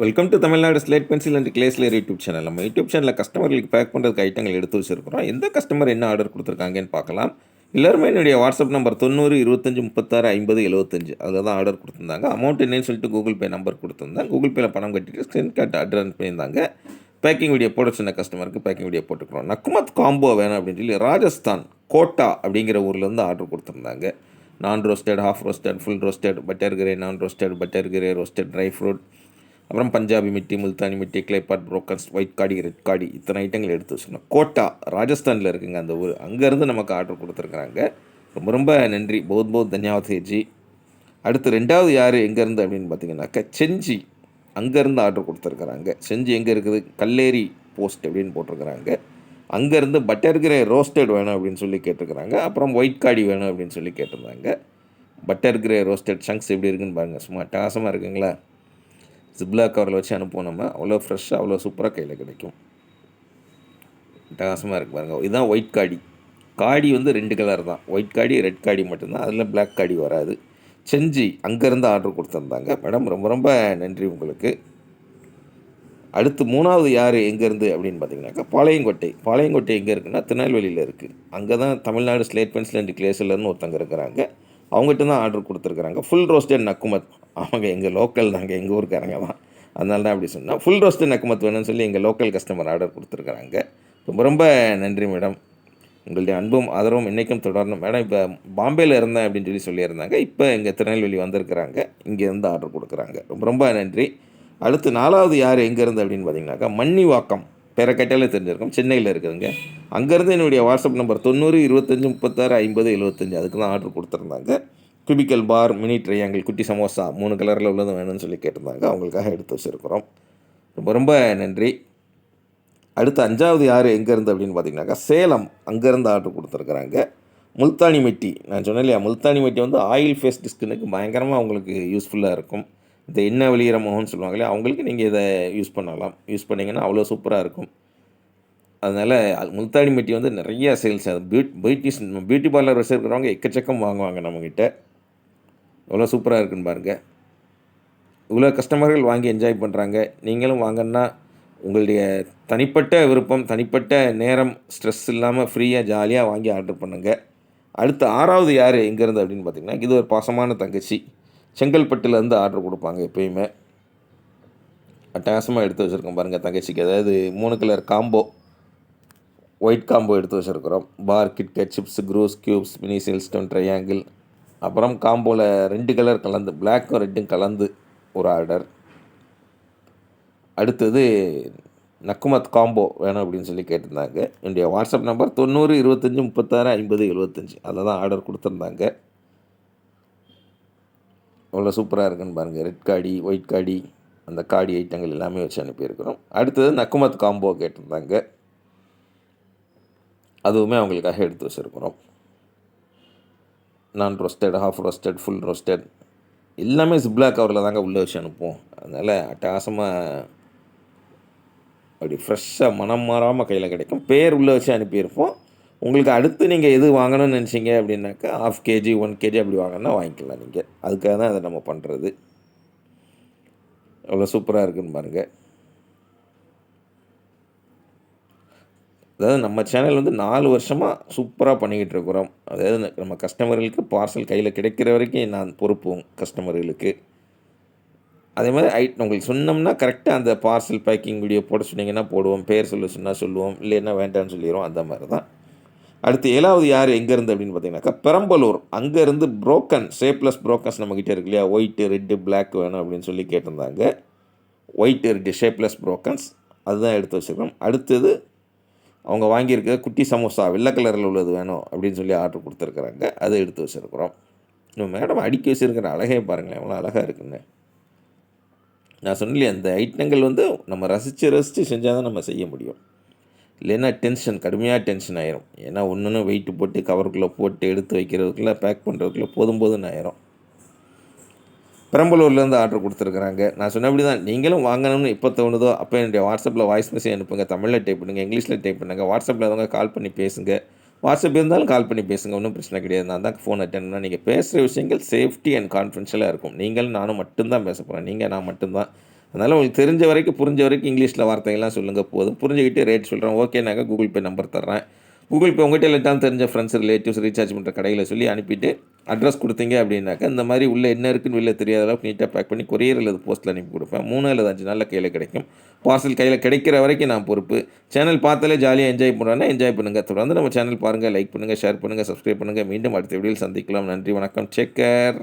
Welcome to Tamil Nadu slate pencil and clay slate YouTube channel. நம்ம YouTube சேனலில் கஸ்டமர்களுக்கு பேக் பண்ணுறதுக்கு ஐட்டங்கள் எடுத்து வச்சுருக்கிறோம். எந்த கஸ்டமர் என்ன ஆர்டர் கொடுத்துருக்காங்கன்னு பார்க்கலாம். எல்லாருமே என்னுடைய வாட்ஸ்அப் நம்பர் 90 25 36 50 75 அதில் தான் ஆர்டர் கொடுத்துருந்தாங்க. அமௌண்ட் என்னன்னு சொல்லிட்டு கூகுள் பே நம்பர் கொடுத்துருந்தேன். கூகுள் பேயில் பணம் கட்டிட்டு ஸ்க்ரீன் கார்டு அட்ரஸ் பண்ணியிருந்தாங்க. பேக்கிங் வீடியோ போட சொன்ன கஸ்டமருக்கு பேக்கிங் வீடியோ போட்டுக்கிறோம். நக்குமத் காம்போ வேணும் அப்படின்னு சொல்லி ராஜஸ்தான் கோட்டா அப்படிங்கிற ஊர்லேருந்து ஆர்டர் கொடுத்துருந்தாங்க. Non roasted, half roasted, full roasted, butter grey, non roasted, butter grey, roasted dry fruit, அப்புறம் Punjabi mitti, Multani mitti, clay pot, brokens, white காடி, ரெட் காடி, இத்தனை ஐட்டங்கள் எடுத்து வச்சுக்கணும். கோட்டா ராஜஸ்தானில் இருக்குங்க அந்த ஊர். அங்கேருந்து நமக்கு ஆர்டர் கொடுத்துருக்குறாங்க. ரொம்ப ரொம்ப நன்றி, बहुत बहुत धन्यवाद जी. அடுத்து ரெண்டாவது யார் எங்கேருந்து அப்படின்னு பார்த்தீங்கன்னாக்கா செஞ்சி, அங்கேருந்து ஆர்டர் கொடுத்துருக்குறாங்க. செஞ்சி எங்கே இருக்குது? கல்லேரி போஸ்ட் அப்படின்னு போட்டிருக்கிறாங்க. அங்கேருந்து பட்டர் கிரே ரோஸ்டட் வேணும் அப்படின்னு சொல்லி கேட்டிருக்கிறாங்க. அப்புறம் ஒயிட் காடி வேணும் அப்படின்னு சொல்லி கேட்டிருந்தாங்க. பட்டர் கிரே ரோஸ்டட் சங்க்ஸ் எப்படி இருக்குன்னு பாருங்கள், சும்மா அட்டகாசமாக இருக்குங்களா? ஜிப்லாக் கவரில் வச்சு அனுப்புவோம். நம்ம அவ்வளோ ஃப்ரெஷ்ஷாக அவ்வளோ சூப்பராக கையில் கிடைக்கும். அட்டகாசமாக இருக்குது பாருங்கள். இதுதான் ஒயிட் காடி. காடி வந்து 2 கலர் தான், ஒயிட் காடி, ரெட் காடி மட்டும்தான். அதில் பிளாக் காடி வராது. செஞ்சி அங்கேருந்து ஆர்டர் கொடுத்துருந்தாங்க. மேடம் ரொம்ப ரொம்ப நன்றி உங்களுக்கு. அடுத்து மூணாவது யார் எங்கேருந்து அப்படின்னு பார்த்தீங்கன்னாக்கா பாளையங்கோட்டை. பாளையங்கோட்டை எங்கே இருக்குன்னா திருநெல்வேலியில் இருக்குது. அங்கே தான் தமிழ்நாடு ஸ்லேட் பென்சில் அண்ட் கிளேஸ்லேருந்து ஒருத்தங்க இருக்கிறாங்க. அவங்ககிட்ட தான் ஆர்டர் கொடுத்துருக்குறாங்க. ஃபுல் ரோஸ்டட் நக்குமத். அவங்க எங்கள் லோக்கல் தாங்க, எங்கள் ஊருக்காரங்க தான். அதனால தான் அப்படி சொன்னால் ஃபுல் ரோஸ்டட் நக்குமத் வேணும்னு சொல்லி எங்கள் லோக்கல் கஸ்டமர் ஆர்டர் கொடுத்துருக்குறாங்க. ரொம்ப ரொம்ப நன்றி மேடம். உங்களுடைய அன்பும் ஆதரவும் என்றைக்கும் தொடரணும். மேடம் இப்போ பாம்பேயில் இருந்தேன் அப்படின்னு சொல்லி சொல்லியிருந்தாங்க. இப்போ எங்கள் திருநெல்வேலி வந்திருக்கிறாங்க. இங்கேருந்து ஆர்டர் கொடுக்குறாங்க. ரொம்ப ரொம்ப நன்றி. அடுத்து நாலாவது யார் எங்கேருந்து அப்படின்னு பார்த்தீங்கன்னாக்கா மன்னிவாக்கம், பேரை கேட்டாலே தெரிஞ்சிருக்கும், சென்னையில் இருக்குதுங்க. அங்கேருந்து என்னுடைய வாட்ஸ்அப் நம்பர் 90 25 36 50 75 அதுக்கு தான் ஆர்டர் கொடுத்துருந்தாங்க. குபிக்கல் பார், மினி ட்ரையாங்கிள், குட்டி சமோசா 3 கலரில் உள்ளதும் வேணும்னு சொல்லி கேட்டிருந்தாங்க. அவங்களுக்காக எடுத்து வச்சுருக்கிறோம். ரொம்ப ரொம்ப நன்றி. அடுத்து அஞ்சாவது யார் எங்கேருந்து அப்படின்னு பார்த்தீங்கன்னாக்கா சேலம், அங்கேருந்து ஆர்டர் கொடுத்துருக்குறாங்க. முல்தானி மெட்டி, நான் சொன்னேன் இல்லையா, முல்தானி மெட்டி வந்து ஆயில் ஃபேஸ் டிஸ்கினுக்கு பயங்கரமாக உங்களுக்கு யூஸ்ஃபுல்லாக இருக்கும். இந்த எண்ணெய் வெளியிற முகம்னு சொல்லுவாங்க இல்லையா, அவங்களுக்கு நீங்கள் இதை யூஸ் பண்ணலாம். யூஸ் பண்ணிங்கன்னா அவ்வளோ சூப்பராக இருக்கும். அதனால் முல்தானி மெட்டி வந்து நிறையா சேல்ஸ். அது பியூட்டி பார்லர் வச்சுருக்கிறவங்க எக்கச்சக்கம் வாங்குவாங்க நம்மக்கிட்ட. எவ்வளோ சூப்பராக இருக்குன்னு பாருங்கள். இவ்வளோ கஸ்டமர்கள் வாங்கி என்ஜாய் பண்ணுறாங்க. நீங்களும் வாங்கன்னா உங்களுடைய தனிப்பட்ட விருப்பம், தனிப்பட்ட நேரம், ஸ்ட்ரெஸ் இல்லாமல் ஃப்ரீயாக ஜாலியாக வாங்கி ஆர்டர் பண்ணுங்கள். அடுத்து ஆறாவது யார் எங்கேருந்து அப்படின்னு பார்த்திங்கன்னா, இது ஒரு பாசமான தங்கச்சி. செங்கல்பட்டுலேருந்து ஆர்டர் கொடுப்பாங்க எப்பயுமே. அட்டகாசமாக எடுத்து வச்சுருக்கோம் பாருங்கள் தங்கச்சிக்கு. அதாவது 3 கலர் காம்போ, ஒயிட் காம்போ எடுத்து வச்சுருக்கிறோம். பார், கிட்கட், சிப்ஸ், க்ரூஸ், க்யூப்ஸ், மினி சில்ஸ்டோன், ட்ரையாங்கிள், அப்புறம் காம்போவில் 2 கலர் கலந்து, பிளாக்கும் ரெட்டும் கலந்து ஒரு ஆர்டர். அடுத்தது நக்குமத் காம்போ வேணும் அப்படின்னு சொல்லி கேட்டிருந்தாங்க. என்னுடைய வாட்ஸ்அப் நம்பர் 90 25 36 50 75 அதில் தான் ஆர்டர் கொடுத்துருந்தாங்க. அவ்வளோ சூப்பராக இருக்குன்னு பாருங்கள். ரெட் காடி, ஒயிட் காடி, அந்த காடி ஐட்டங்கள் எல்லாமே வச்சு அனுப்பியிருக்கிறோம். அடுத்தது நக்குமத் காம்போ கேட்டிருந்தாங்க. அதுவுமே அவங்களுக்காக எடுத்து வச்சுருக்கிறோம். நான் roasted, half roasted, full roasted எல்லாமே ஜிப்லாக் கவரில் தாங்க உள்ளே வச்சு அனுப்புவோம். அதனால் அட்டகாசமாக அப்படி ஃப்ரெஷ்ஷாக மனம் மாறாமல் கையில் கிடைக்கும். பேர் உள்ளே வச்சு அனுப்பியிருப்போம். உங்களுக்கு அடுத்து நீங்கள் எது வாங்கணும்னு நினச்சிங்க அப்படின்னாக்கா 1/2 kg 1 kg அப்படி வாங்கினா வாங்கிக்கலாம் நீங்கள். அதுக்காக தான் அதை நம்ம பண்ணுறது. அவ்வளோ சூப்பராக இருக்குன்னு பாருங்கள். அதாவது நம்ம சேனல் வந்து 4 வருஷமாக சூப்பராக பண்ணிக்கிட்டு இருக்கிறோம். அதாவது நம்ம கஸ்டமர்களுக்கு பார்சல் கையில் கிடைக்கிற வரைக்கும் நான் பொறுப்பும் கஸ்டமர்களுக்கு. அதே மாதிரி உங்களுக்கு சொன்னோம்னா கரெக்டாக அந்த பார்சல் பேக்கிங் வீடியோ போட சொன்னீங்கன்னா போடுவோம். பேர் சொல்ல சொன்னால் சொல்லுவோம், இல்லைன்னா வேண்டாம்னு சொல்லிடுவோம். அந்த மாதிரி தான். அடுத்து 7வது யார் எங்கேருந்து அப்படின்னு பார்த்தீங்கன்னாக்கா பெரம்பலூர், அங்கேருந்து புரோக்கன், ஷேப்லெஸ் புரோக்கன்ஸ் நம்மக்கிட்ட இருக்கு இல்லையா, ஒயிட்டு, ரெட்டு, பிளாக் வேணும் அப்படின்னு சொல்லி கேட்டிருந்தாங்க. ஒயிட்டு, ரெட்டு ஷேப்லெஸ் புரோக்கன்ஸ் அதுதான் எடுத்து வச்சுருக்கோம். அடுத்தது அவங்க வாங்கியிருக்க குட்டி சமோசா வெள்ளை கலரில் உள்ளது வேணும் அப்படின்னு சொல்லி ஆர்டர் கொடுத்துருக்குறாங்க. அதை எடுத்து வச்சுருக்குறோம். இன்னும் மேடம் அடுக்கி வச்சுருக்கிற அழகே பாருங்களேன், எவ்வளோ அழகாக இருக்குன்னு. நான் சொன்னேன், அந்த ஐட்டங்கள் வந்து நம்ம ரசித்து செஞ்சால் தான் நம்ம செய்ய முடியும். இல்லைன்னா டென்ஷன், கடுமையாக டென்ஷன் ஆயிரும். ஏன்னா ஒன்று வெயிட்டு போட்டு கவருக்குள்ளே போட்டு எடுத்து வைக்கிறதுக்குள்ளே, பேக் பண்ணுறதுக்குள்ளே போதும்னு ஆயிரும். பெரம்பலூர்லேருந்து ஆர்டர் கொடுத்துருக்குறாங்க. நான் சொன்னபடி தான் நீங்களும் வாங்கணும்னு எப்போ தோணுதோ அப்போ என்னுடைய வாட்ஸ்அப்பில் வாய்ஸ் மெசேஜ் அனுப்புங்க. தமிழில் டைப் பண்ணுங்கள், இங்கிலீஷில் டைப் பண்ணுங்கள். வாட்ஸ்அப்பில் அவங்க கால் பண்ணி பேசுங்க. வாட்ஸ்அப் இருந்தாலும் கால் பண்ணி பேசுங்க, ஒன்றும் பிரச்சனை கிடையாது. நான் தான் ஃபோன் அட்டெண்ட் பண்ணால் நீங்கள் பேசுகிற விஷயங்கள் சேஃப்டி அண்ட் கான்ஃபிடென்ஷியலாக இருக்கும். நீங்களும் நானும் மட்டும்தான் பேச போகிறேன், நீங்கள் நான் மட்டும்தான். அதனால் உங்களுக்கு தெரிஞ்ச வரைக்கும், புரிஞ்ச வரைக்கும் இங்கிலீஷில் வார்த்தைகள்லாம் சொல்லுங்கள் போதும். புரிஞ்சுக்கிட்டு ரேட் சொல்கிறேன். ஓகேனாக்கா கூகுள் பே நம்பர் தர்றேன். கூகுள் பே உங்கள்கிட்ட இல்லாட்டாலும் தெரிஞ்ச ஃப்ரெண்ட்ஸ், ரிலேட்டிவ்ஸ் ரீசார்ஜ் பண்ணுற கடையில் சொல்லி அனுப்பிட்டு அட்ரஸ் கொடுத்தீங்க அப்படின்னாக்கா, இந்த மாதிரி உள்ளே என்ன இருக்குன்னு வெளில தெரியாத அளவுக்கு நீட்டாக பேக் பண்ணி கொரியர் அல்லது போஸ்ட்டில் அனுப்பி கொடுப்பேன். 3 அல்லது 5 நாளில் கையில் கிடைக்கும். பார்சல் கையில் கிடைக்கிற வரைக்கும் நான் பொறுப்பு. சேனல் பார்த்தாலே ஜாலியாக என்ஜாய் பண்ணுறேன்னா என்ஜாய் பண்ணுங்கள். தொடர்ந்து நம்ம சேனல் பாருங்கள், லைக் பண்ணுங்கள், ஷேர் பண்ணுங்கள், சப்ஸ்கிரைப் பண்ணுங்கள். மீண்டும் அடுத்த வீடியோவில் சந்திக்கலாம். நன்றி, வணக்கம், டேக் கேர்.